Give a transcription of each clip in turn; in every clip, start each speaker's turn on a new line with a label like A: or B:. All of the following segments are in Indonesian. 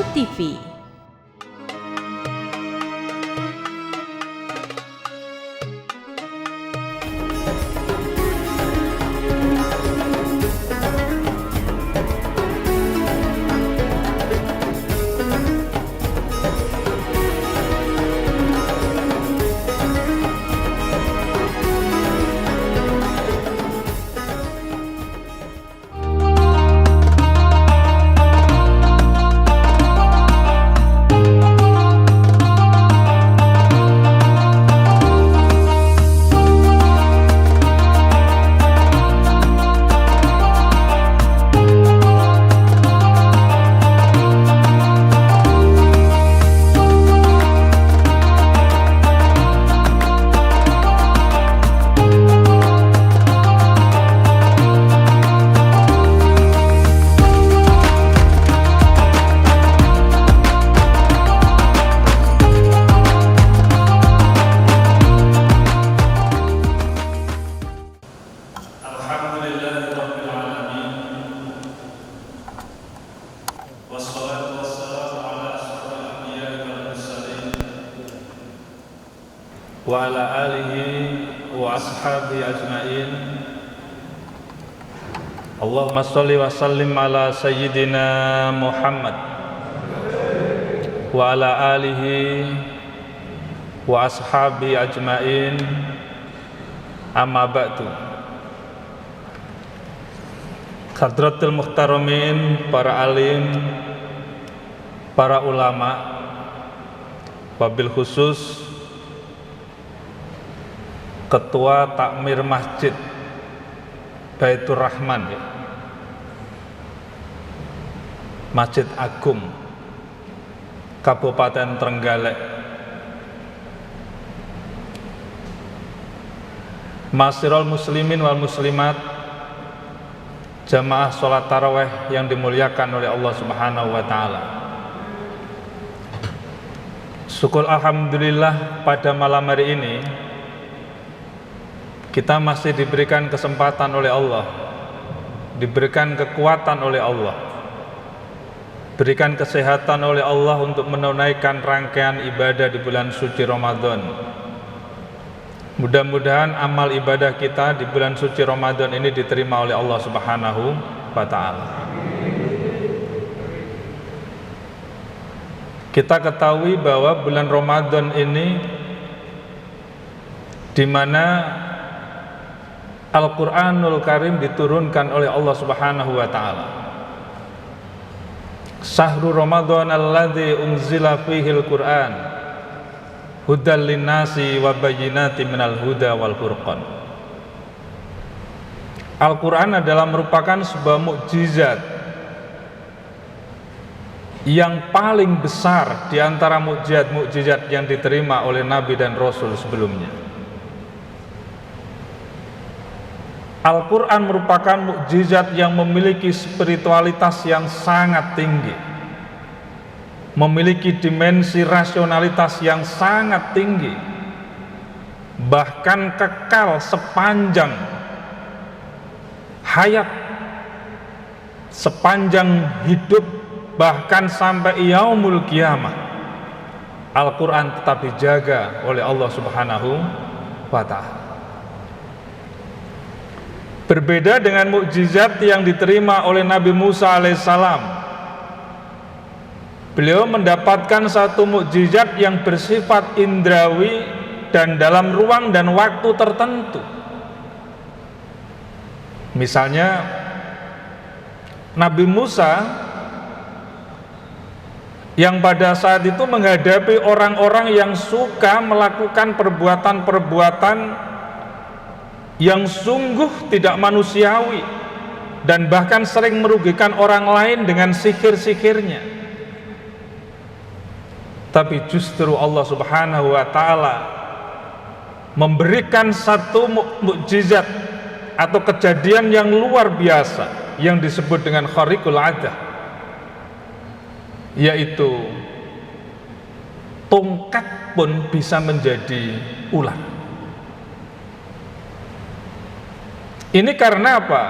A: Satu TV.
B: Wa ala alihi wa ashabi ajma'in. Allahumma sholli wa sallim ala sayyidina Muhammad wa ala alihi wa ashabi ajma'in. Amma ba'du. Hadratul muhtaramin, para alim, para ulama, wabil khusus Ketua Takmir Masjid Baitur Rahman, Masjid Agung Kabupaten Trenggalek, Ma'asyiral muslimin wal muslimat, jamaah sholat tarawih yang dimuliakan oleh Allah Subhanahu wa ta'ala. Syukur alhamdulillah, pada malam hari ini kita masih diberikan kesempatan oleh Allah, diberikan kekuatan oleh Allah, berikan kesehatan oleh Allah untuk menunaikan rangkaian ibadah di bulan suci Ramadan. Mudah-mudahan amal ibadah kita di bulan suci Ramadan ini diterima oleh Allah Subhanahu wa ta'ala. Kita ketahui bahwa bulan Ramadan ini di mana Al-Quranul Karim diturunkan oleh Allah Subhanahu wa ta'ala. Syahrul Ramadan alladzi unzila fihil Qur'an hudal linnasi wa bayyinatin minal huda wal furqan. Al-Quran adalah merupakan sebuah mukjizat yang paling besar di antara mukjizat-mukjizat yang diterima oleh Nabi dan Rasul sebelumnya. Al-Quran merupakan mukjizat yang memiliki spiritualitas yang sangat tinggi, memiliki dimensi rasionalitas yang sangat tinggi, bahkan kekal sepanjang hayat, sepanjang hidup, bahkan sampai yaumul kiamah. Al-Quran tetap dijaga oleh Allah Subhanahu wa ta'ala. Berbeda dengan mukjizat yang diterima oleh Nabi Musa alaihissalam. Beliau mendapatkan satu mukjizat yang bersifat indrawi dan dalam ruang dan waktu tertentu. Misalnya Nabi Musa yang pada saat itu menghadapi orang-orang yang suka melakukan perbuatan-perbuatan yang sungguh tidak manusiawi dan bahkan sering merugikan orang lain dengan sihir-sihirnya. Tapi justru Allah Subhanahu wa ta'ala memberikan satu mukjizat atau kejadian yang luar biasa yang disebut dengan khariqul adah, yaitu tongkat pun bisa menjadi ular. Ini karena apa?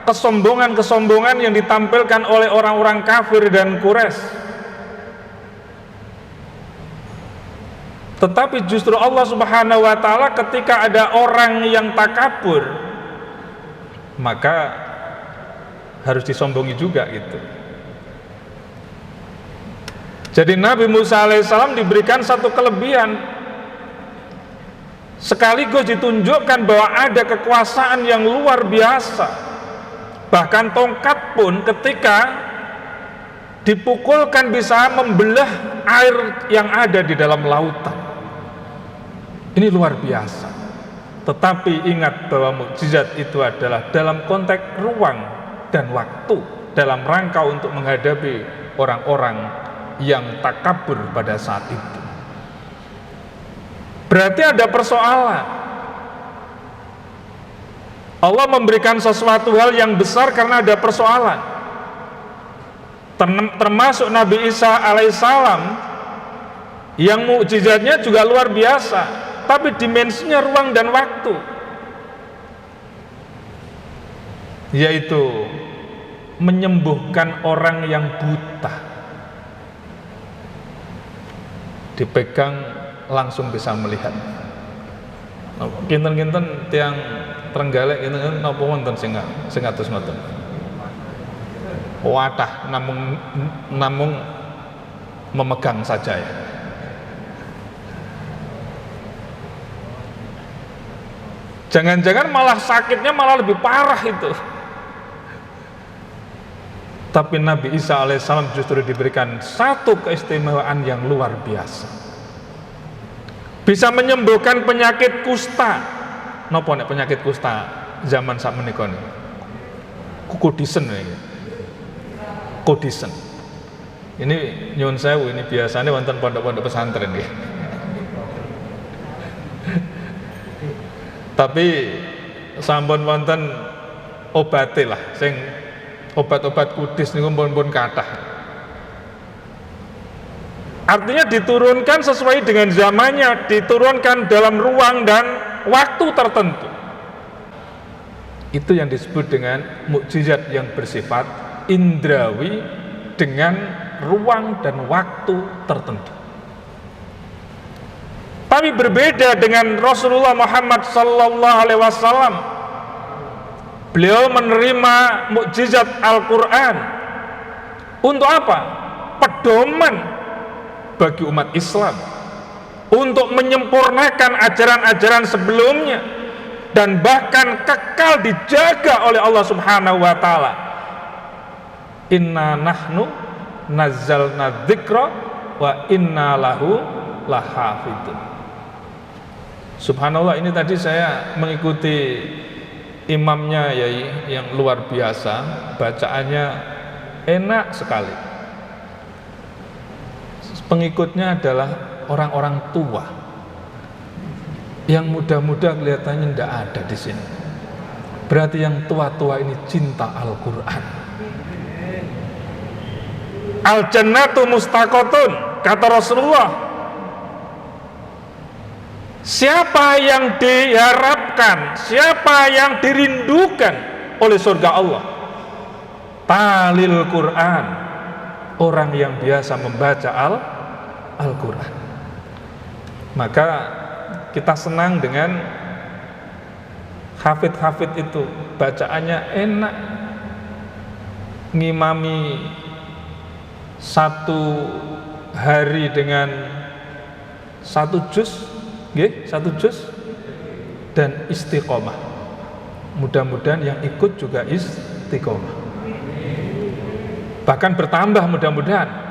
B: Kesombongan-kesombongan yang ditampilkan oleh orang-orang kafir dan Quraisy Tetapi justru Allah Subhanahu wa taala ketika ada orang yang takabur, maka harus disombongi juga gitu. Jadi Nabi Musa alaihissalam diberikan satu kelebihan, sekaligus ditunjukkan bahwa ada kekuasaan yang luar biasa. Bahkan tongkat pun ketika dipukulkan bisa membelah air yang ada di dalam lautan. Ini luar biasa. Tetapi ingat bahwa mukjizat itu adalah dalam konteks ruang dan waktu, dalam rangka untuk menghadapi orang-orang yang takabur pada saat itu. Berarti ada persoalan. Allah memberikan sesuatu hal yang besar karena ada persoalan. Termasuk Nabi Isa alaihissalam yang mukjizatnya juga luar biasa, tapi dimensinya ruang dan waktu, yaitu menyembuhkan orang yang buta, dipegang langsung bisa melihat. Kinten-kinten tiang Trenggalek kinten napa wonten sing atus ngoten. Wadah namung memegang saja ya. Jangan-jangan malah sakitnya malah lebih parah itu. Tapi Nabi Isa alaihissalam justru diberikan satu keistimewaan yang luar biasa. Bisa menyembuhkan penyakit kusta. Napa nek penyakit kusta zaman sakmenika niku? Kudisen iki. Kudisen. Ini nyuwun sewu, ini biasanya wonten pondok-pondok pesantren nggih. Tapi sampun wonten obate lah, sing obat-obat kudis niku pun kathah. Artinya diturunkan sesuai dengan zamannya, diturunkan dalam ruang dan waktu tertentu. Itu yang disebut dengan mukjizat yang bersifat indrawi dengan ruang dan waktu tertentu. Tapi berbeda dengan Rasulullah Muhammad sallallahu alaihi wasallam. Beliau menerima mukjizat Al-Qur'an untuk apa? Pedoman bagi umat Islam, untuk menyempurnakan ajaran-ajaran sebelumnya dan bahkan kekal dijaga oleh Allah Subhanahu wa taala. Inna nahnu nazzalna dzikra wa inna lahu lahafidun. Subhanallah, ini tadi saya mengikuti imamnya Yai yang luar biasa, bacaannya enak sekali. Pengikutnya adalah orang-orang tua, yang muda-muda kelihatannya tidak ada di sini. Berarti yang tua-tua ini cinta Al-Quran. Al-jannatu mustaqotun, kata Rasulullah. Siapa yang diharapkan, siapa yang dirindukan oleh surga Allah? Talil Quran, orang yang biasa membaca Al-Quran. Maka kita senang dengan hafid-hafid itu, bacaannya enak, ngimami satu hari dengan satu juz, satu juz, dan istiqomah. Mudah-mudahan yang ikut juga istiqomah, bahkan bertambah mudah-mudahan.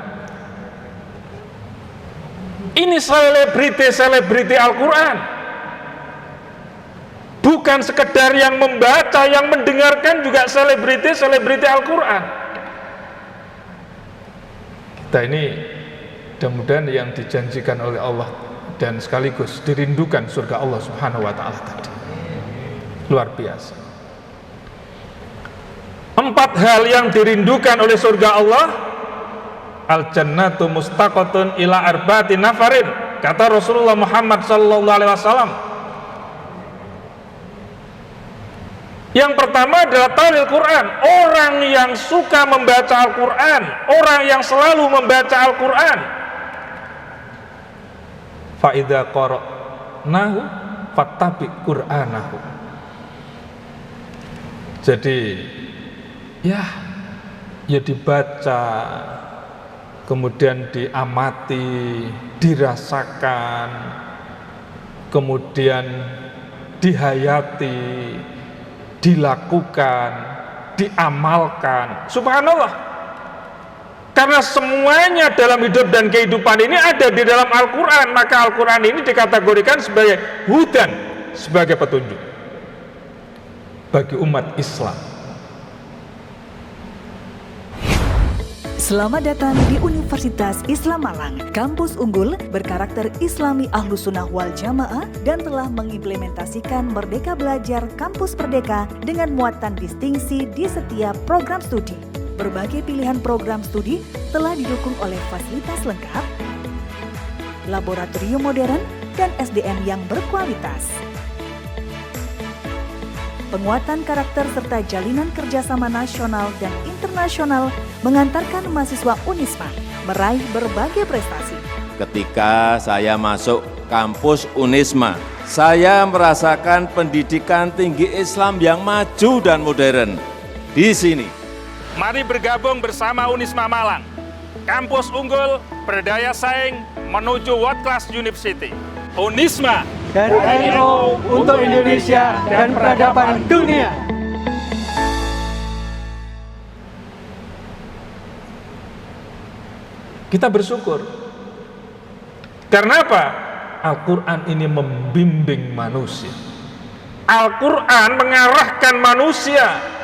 B: Ini selebriti Al-Quran, bukan sekedar yang membaca, yang mendengarkan juga selebriti Al-Quran. Kita ini mudah-mudahan yang dijanjikan oleh Allah dan sekaligus dirindukan surga Allah Subhanahu wa taala tadi. Luar biasa. 4 hal yang dirindukan oleh surga Allah. Al-jannatu mustaqatun ila arba'ati nafarin, kata Rasulullah Muhammad sallallahu alaihi wasallam. Yang pertama adalah talil Quran, orang yang suka membaca Al-Quran, orang yang selalu membaca Al-Quran. fa idza qara'nahu fattabi' qur'anahu. Jadi ya dibaca, kemudian diamati, dirasakan, kemudian dihayati, dilakukan, diamalkan. Subhanallah. Karena semuanya dalam hidup dan kehidupan ini ada di dalam Al-Quran, maka Al-Quran ini dikategorikan sebagai hudan, sebagai petunjuk bagi umat Islam.
A: Selamat datang di Universitas Islam Malang, kampus unggul berkarakter Islami Ahlus Sunnah wal Jamaah dan telah mengimplementasikan Merdeka Belajar Kampus Merdeka dengan muatan distingsi di setiap program studi. Berbagai pilihan program studi telah didukung oleh fasilitas lengkap, laboratorium modern, dan SDM yang berkualitas. Penguatan karakter serta jalinan kerjasama nasional dan internasional mengantarkan mahasiswa Unisma meraih berbagai prestasi.
C: Ketika saya masuk kampus Unisma, saya merasakan pendidikan tinggi Islam yang maju dan modern di sini.
B: Mari bergabung bersama Unisma Malang, kampus unggul berdaya saing menuju World Class University. Unisma
D: dari NU untuk Indonesia dan peradaban dunia.
B: Kita bersyukur. Karena apa? Al-Quran ini membimbing manusia. Al-Quran mengarahkan manusia.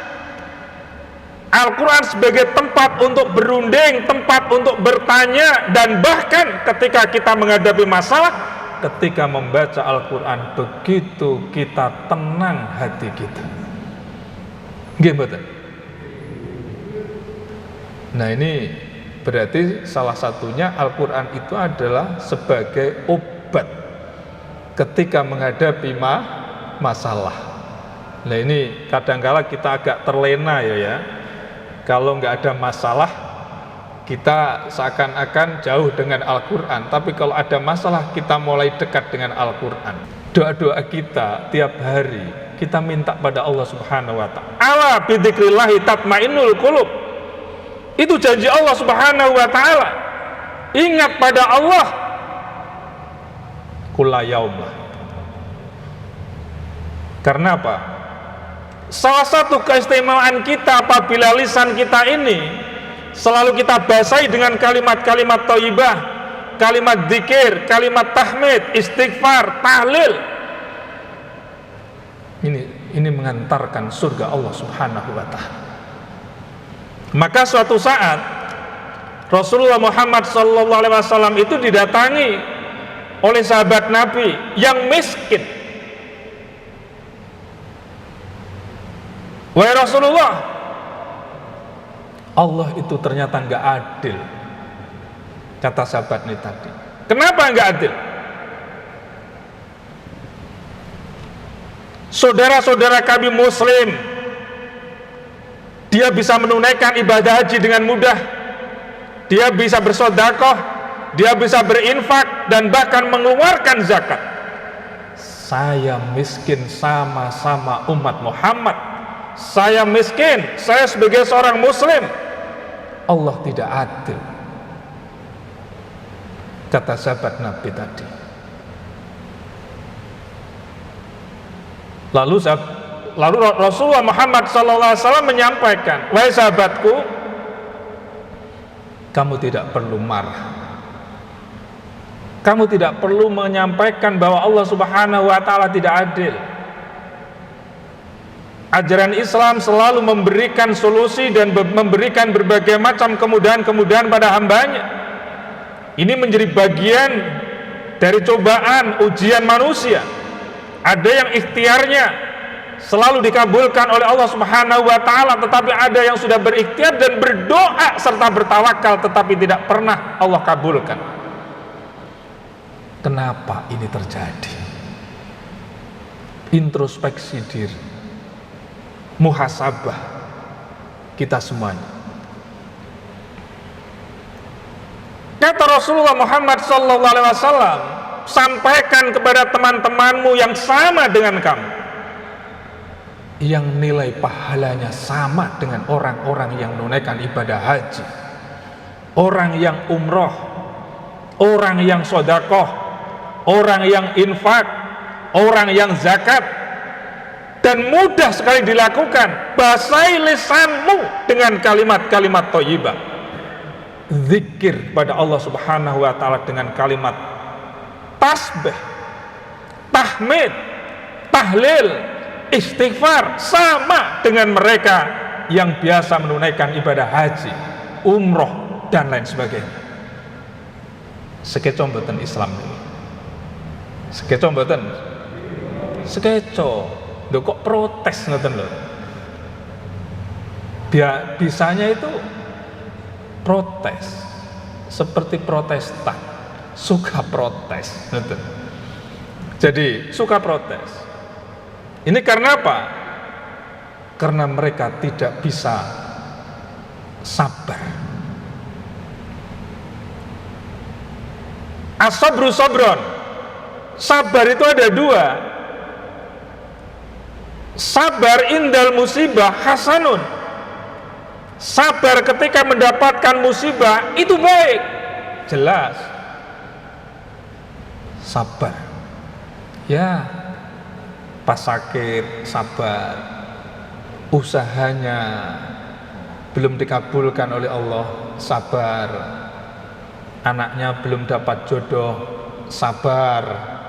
B: Al-Quran sebagai tempat untuk berunding, tempat untuk bertanya, dan bahkan ketika kita menghadapi masalah, ketika membaca Al-Quran, begitu kita tenang hati kita. Gimana? Nah, ini berarti salah satunya Al-Quran itu adalah sebagai obat ketika menghadapi masalah. Nah, ini kadang-kala kita agak terlena ya. Kalau nggak ada masalah, kita seakan-akan jauh dengan Al-Quran. Tapi kalau ada masalah, kita mulai dekat dengan Al-Quran. Doa-doa kita tiap hari, kita minta pada Allah Subhanahu wa Ta'ala. Ala bidzikrillahi tatmainnul qulub. Itu janji Allah Subhanahu wa Ta'ala. Ingat pada Allah kulla yaumah. Karena apa? Salah satu keistimewaan kita apabila lisan kita ini selalu kita basahi dengan kalimat-kalimat thayyibah, kalimat zikir, kalimat tahmid, istighfar, tahlil. Ini mengantarkan surga Allah Subhanahu wa Ta'ala. Maka suatu saat Rasulullah Muhammad SAW itu didatangi oleh sahabat Nabi yang miskin. Wahai Rasulullah, Allah itu ternyata nggak adil, kata sahabat ini tadi. Kenapa nggak adil? Saudara-saudara kami Muslim, dia bisa menunaikan ibadah haji dengan mudah, dia bisa bersedekah, dia bisa berinfak, dan bahkan mengeluarkan zakat. Saya miskin sama-sama umat Muhammad. Saya miskin, saya sebagai seorang Muslim. Allah tidak adil, kata sahabat Nabi tadi. Lalu Rasulullah Muhammad SAW menyampaikan, wahai sahabatku, kamu tidak perlu marah. Kamu tidak perlu menyampaikan bahwa Allah Subhanahu wa Ta'ala tidak adil. Ajaran Islam selalu memberikan solusi dan memberikan berbagai macam kemudahan-kemudahan pada hambanya. Ini menjadi bagian dari cobaan ujian manusia. Ada yang ikhtiarnya selalu dikabulkan oleh Allah Subhanahu wa Ta'ala, tetapi ada yang sudah berikhtiar dan berdoa serta bertawakal tetapi tidak pernah Allah kabulkan. Kenapa ini terjadi? Introspeksi diri, muhasabah kita semuanya. Kata Rasulullah Muhammad SAW, sampaikan kepada teman-temanmu yang sama dengan kamu, yang nilai pahalanya sama dengan orang-orang yang menunaikan ibadah haji, orang yang umroh, orang yang sedekah, orang yang infak, orang yang zakat. Dan mudah sekali dilakukan. Basahi lisanmu dengan kalimat-kalimat thayyibah, zikir pada Allah Subhanahu wa taala dengan kalimat tasbih, tahmid, tahlil, istighfar, sama dengan mereka yang biasa menunaikan ibadah haji, umroh, dan lain sebagainya. Sekeco mboten Islam ini. Sekeco mboten. Sekeco. Loh, kok protes ngoten lho. Bisanya itu protes. Seperti Protestan, suka protes ngoten. Jadi, suka protes. Ini karena apa? Karena mereka tidak bisa sabar. As-sabru sabron. Sabar itu ada dua. Sabar indal musibah hasanun. Sabar ketika mendapatkan musibah itu baik. Jelas. Sabar. Ya, pas sakit sabar. Usahanya belum dikabulkan oleh Allah, sabar. Anaknya belum dapat jodoh, sabar,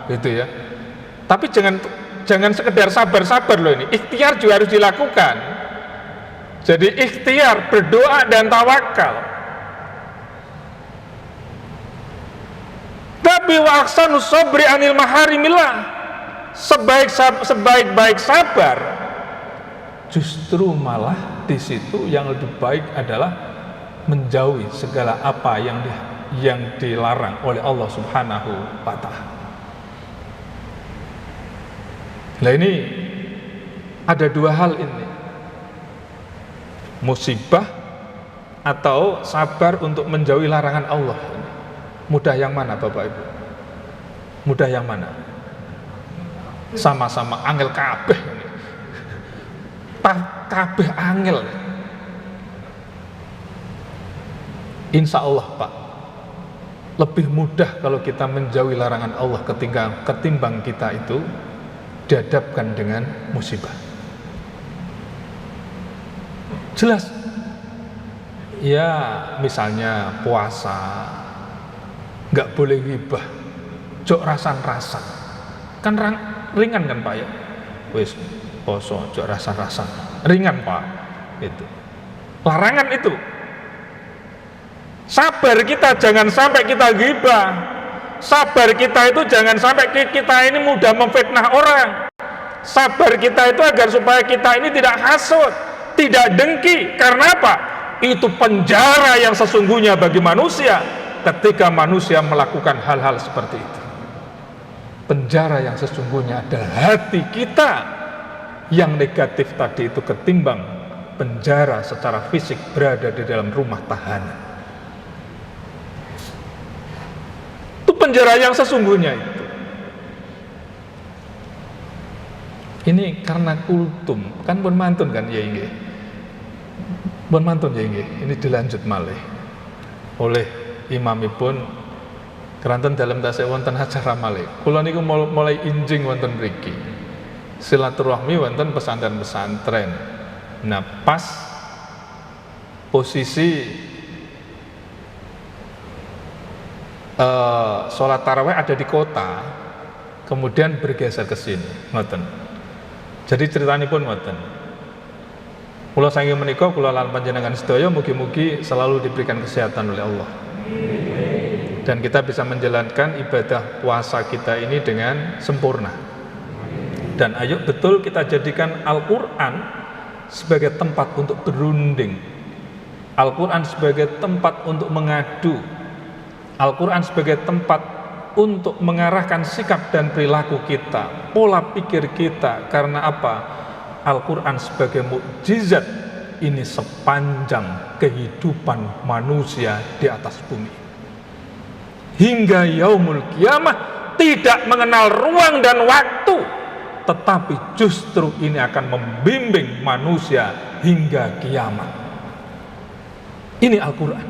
B: gitu ya. Tapi jangan sekedar sabar-sabar loh ini, ikhtiar juga harus dilakukan. Jadi ikhtiar, berdoa dan tawakal. Tapi wa ahsanu sabri anil maharimillah, sebaik-baik sabar justru malah di situ yang lebih baik adalah menjauhi segala apa yang dilarang oleh Allah Subhanahu wa taala. Nah, ini ada dua hal ini, musibah atau sabar untuk menjauhi larangan Allah. Mudah yang mana Bapak Ibu? Mudah yang mana? Sama-sama angel kabeh. Kabeh angel. Insya Allah Pak, lebih mudah kalau kita menjauhi larangan Allah ketimbang kita itu dihadapkan dengan musibah. Jelas. Ya, misalnya puasa, nggak boleh ghibah, jok rasan-rasan. Kan ringan kan Pak ya? Wis poso, jok rasan-rasan. Ringan Pak. Itu. Larangan itu. Sabar kita jangan sampai kita ghibah. Sabar kita itu jangan sampai kita ini mudah memfitnah orang. Sabar kita itu agar supaya kita ini tidak hasut, tidak dengki. Karena apa? Itu penjara yang sesungguhnya bagi manusia ketika manusia melakukan hal-hal seperti itu. Penjara yang sesungguhnya adalah hati kita yang negatif tadi itu ketimbang penjara secara fisik berada di dalam rumah tahanan. Penjara yang sesungguhnya itu. Ini karena kultum, kan pun mantun kan ya ini. Pun mantun ya ini. Ini dilanjut malih oleh imamipun keranten dalam tasawuf wonten acara malih. Kula niku mulai injing wonten mriki. Silaturahmi wonten pesantren-pesantren. Nah, pas posisi sholat tarawih ada di kota, kemudian bergeser ke sini, ngoten. Jadi ceritanya pun ngoten. Kula saking menika kula lan panjenengan sedaya mugi-mugi selalu diberikan kesehatan oleh Allah. Dan kita bisa menjalankan ibadah puasa kita ini dengan sempurna. Dan ayo betul kita jadikan Al-Qur'an sebagai tempat untuk berunding. Al-Qur'an sebagai tempat untuk mengadu. Al-Quran sebagai tempat untuk mengarahkan sikap dan perilaku kita, pola pikir kita. Karena apa? Al-Quran sebagai mukjizat ini sepanjang kehidupan manusia di atas bumi. Hingga yaumul kiamah tidak mengenal ruang dan waktu, tetapi justru ini akan membimbing manusia hingga kiamat. Ini Al-Quran.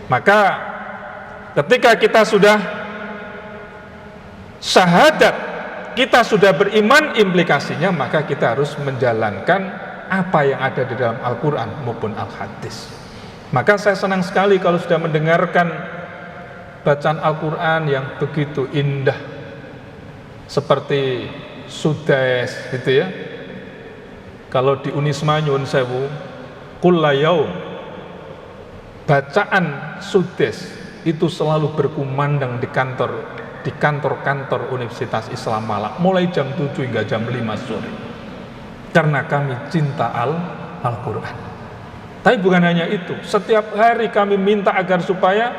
B: Maka ketika kita sudah syahadat, kita sudah beriman, implikasinya maka kita harus menjalankan apa yang ada di dalam Al-Quran maupun Al-Hadis. Maka saya senang sekali kalau sudah mendengarkan bacaan Al-Quran yang begitu indah seperti Sudes gitu ya. Kalau di Unisma nyuwun sewu, kulla yaum, bacaan Sudes itu selalu berkumandang di kantor-kantor Universitas Islam Malang mulai jam 7 hingga jam 5 sore, karena kami cinta Al-Quran. Tapi bukan hanya itu, setiap hari kami minta agar supaya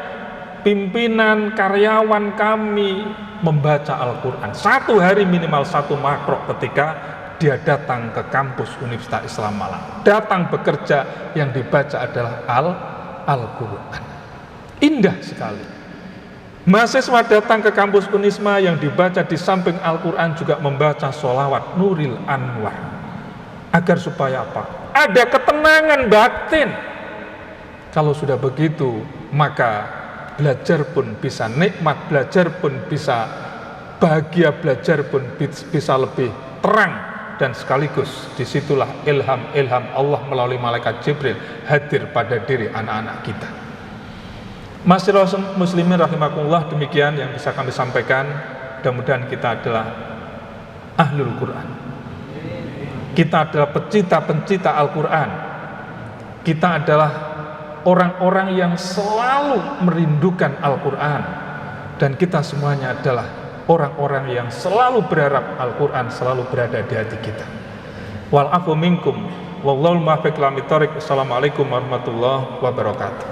B: pimpinan, karyawan kami membaca Al-Quran. Satu hari minimal satu makro ketika dia datang ke kampus Universitas Islam Malang. Datang bekerja, yang dibaca adalah Al-Quran. Indah sekali. Mahasiswa datang ke kampus Unisma, yang dibaca di samping Al-Quran juga membaca sholawat Nuril Anwar. Agar supaya apa? Ada ketenangan batin. Kalau sudah begitu, maka belajar pun bisa nikmat, belajar pun bisa bahagia, belajar pun bisa lebih terang, dan sekaligus disitulah ilham Allah melalui malaikat Jibril hadir pada diri anak-anak kita. Masyarakat muslimin rahimakumullah, demikian yang bisa kami sampaikan. Mudah-mudahan kita adalah ahlul Quran. Kita adalah pencipta Al-Quran. Kita adalah orang-orang yang selalu merindukan Al-Quran. Dan kita semuanya adalah orang-orang yang selalu berharap Al-Quran selalu berada di hati kita. Wal-afu minkum, wallahul muwaffiq ila aqwamit thoriq. Assalamualaikum warahmatullahi wabarakatuh.